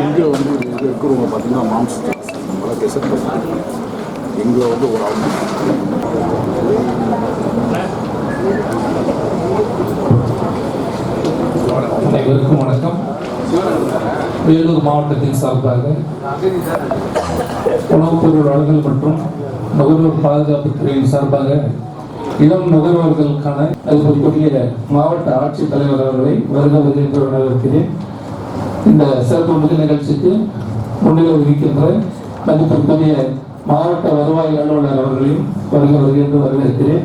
இங்கே வந்து இது இருக்கிறவங்க பார்த்தீங்கன்னா மாம்ஸ் நம்மளால் கெசட் பண்ணுறாங்க. எங்களை வந்து ஒரு ஆள் அனைவருக்கும் வணக்கம். வேலூர் மாவட்டத்தின் சார்பாக உணவுப் பொருள் வழங்கல் மற்றும் நுகர்வோர் பாதுகாப்பு துறையின் சார்பாக இளம் நுகர்வோர்களுக்கான அதற்குரிய மாவட்ட ஆட்சித்தலைவர் அவர்களை வருக என்று வரவேற்கிறேன். இந்த சிறப்பு முதல் நிகழ்ச்சிக்கு முன்னிலை வகிக்கின்ற மதிப்பிற்குரிய மாவட்ட வருவாய் அலுவலர் அவர்களையும் வருக என்று வரவேற்கிறேன்.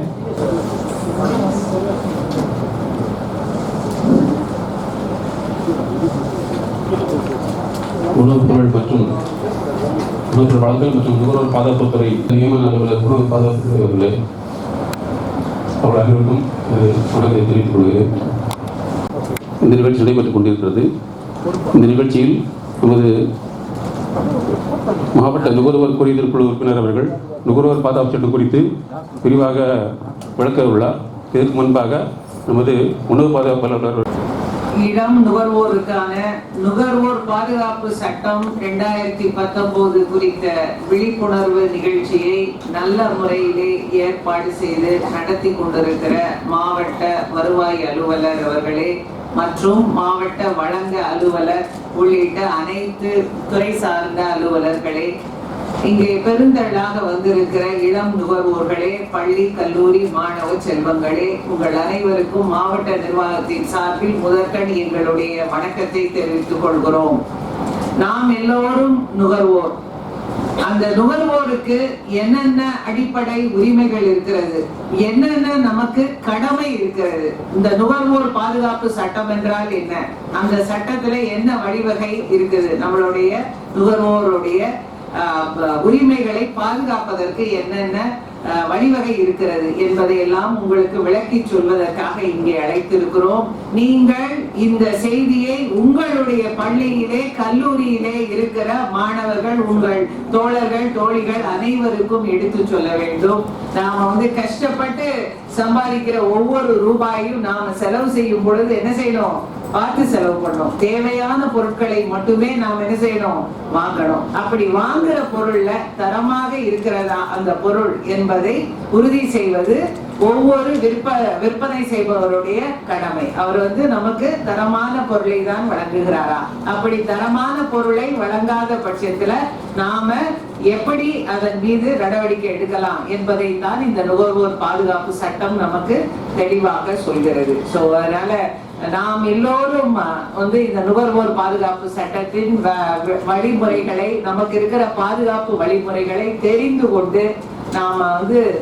உணவுப் பொருள் மற்றும் உணவுப் வழங்கல் மற்றும் நுகர்வோர் பாதுகாப்புத்துறை நியமன அலுவலர் உணவு பாதுகாப்புத்துறை அவர்களே, அவர்கள் அனைவருக்கும் வணக்கத்தை தெரிவித்துக் கொள்கிறேன். இந்த நிகழ்ச்சி நடைபெற்றுக் கொண்டிருக்கிறது. இந்த நிகழ்ச்சியில் நமது மாவட்ட நுகர்வோர் குறைதீர் குழு உறுப்பினர் அவர்கள் நுகர்வோர் பாதுகாப்பு சட்டம் குறித்து விரிவாக விளக்க உள்ளார். இதற்கு முன்பாக நமது உணவு பாதுகாப்பு அலுவலர் இளம் நுகர்வோருக்கான நுகர்வோர் பாதுகாப்பு சட்டம் 2019 குறித்த விழிப்புணர்வு நிகழ்ச்சியை நல்ல முறையிலே ஏற்பாடு செய்து நடத்தி கொண்டிருக்கிற மாவட்ட வருவாய் அலுவலர் அவர்களே மற்றும் மாவட்ட வழங்க அலுவலர் உள்ளிட்ட அனைத்து துறை சார்ந்த அலுவலர்களே, இங்கே பெருந்தளாக வந்திருக்கிற இளம் நுகர்வோர்களே, பள்ளி கல்லூரி மாணவ செல்வங்களே, உங்கள் அனைவருக்கும் மாவட்ட நிர்வாகத்தின் சார்பில் முதற்கண் எங்களுடைய வணக்கத்தை தெரிவித்துக் கொள்கிறோம். நாம் எல்லோரும் நுகர்வோர். அந்த நுகர்வோருக்கு என்னென்ன அடிப்படை உரிமைகள் இருக்கிறது, என்னென்ன நமக்கு கடமை இருக்கிறது, இந்த நுகர்வோர் பாதுகாப்பு சட்டம் என்றால் என்ன, அந்த சட்டத்துல என்ன வழிவகை இருக்குது, நம்மளுடைய நுகர்வோருடைய உரிமைகளை பாதுகாப்பதற்கு என்னென்ன வழிவகை இருக்கிறது என்பதையெல்லாம் உங்களுக்கு விளக்கி சொல்வதற்காக இங்கே அழைத்திருக்கிறோம். நீங்கள் இந்த செய்தியை உங்களுடைய பள்ளியிலே கல்லூரியிலே இருக்கிற மாணவர்கள், உங்கள் தோழர்கள் தோழிகள் அனைவருக்கும் எடுத்து சொல்ல வேண்டும். நாம கஷ்டப்பட்டு சம்பாதிக்கிற ஒவ்வொரு ரூபாயும் நாம செலவு செய்யும் பொழுது என்ன செய்யணும், பார்த்து செலவு பண்ணணும். தேவையான பொருட்களை மட்டுமே நாம் என்ன செய்யணும், வாங்கணும். அப்படி வாங்குற பொருள்ல தரமாக இருக்கிறதா அந்த பொருள் என்பதை உறுதி செய்வது ஒவ்வொரு விற்பனை செய்பவருடைய கடமை. அவர் நமக்கு தரமான பொருளை தான் வழங்குகிறாரா, அப்படி தரமான பொருளை வழங்காத பட்சத்துல நாம எப்படி அதன் மீது நடவடிக்கை எடுக்கலாம் என்பதை தான் இந்த நுகர்வோர் பாதுகாப்பு சட்டம் நமக்கு தெளிவாக சொல்கிறது. சோ அதனால நாம் எல்லோரும் இந்த நுகர்வோர் பாதுகாப்பு சட்டத்தின் வழிமுறைகளை, நமக்கு இருக்கிற பாதுகாப்பு வழிமுறைகளை தெரிந்து கொண்டு நாம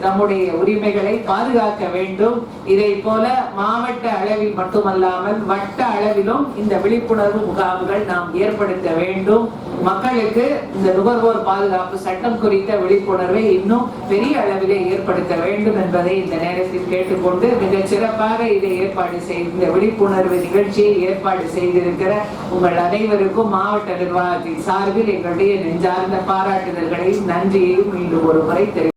நம்முடைய உரிமைகளை பாதுகாக்க வேண்டும். இதை போல மாவட்ட அளவில் மட்டுமல்லாமல் வட்ட அளவிலும் இந்த விழிப்புணர்வு முகாம்கள் நாம் ஏற்படுத்த வேண்டும். மக்களுக்கு இந்த நுகர்வோர் பாதுகாப்பு சட்டம் குறித்த விழிப்புணர்வை இன்னும் பெரிய அளவிலே ஏற்படுத்த வேண்டும் என்பதை இந்த நேரத்தில் கேட்டுக்கொண்டு, மிக சிறப்பாக இதை ஏற்பாடு செய்து இந்த விழிப்புணர்வு நிகழ்ச்சியை ஏற்பாடு செய்திருக்கிற உங்கள் அனைவருக்கும் மாவட்ட நிர்வாகத்தின் சார்பில் எங்களுடைய நெஞ்சார்ந்த பாராட்டுதல்களையும் நன்றியையும் மீண்டும் ஒரு முறை தெரிவித்துக்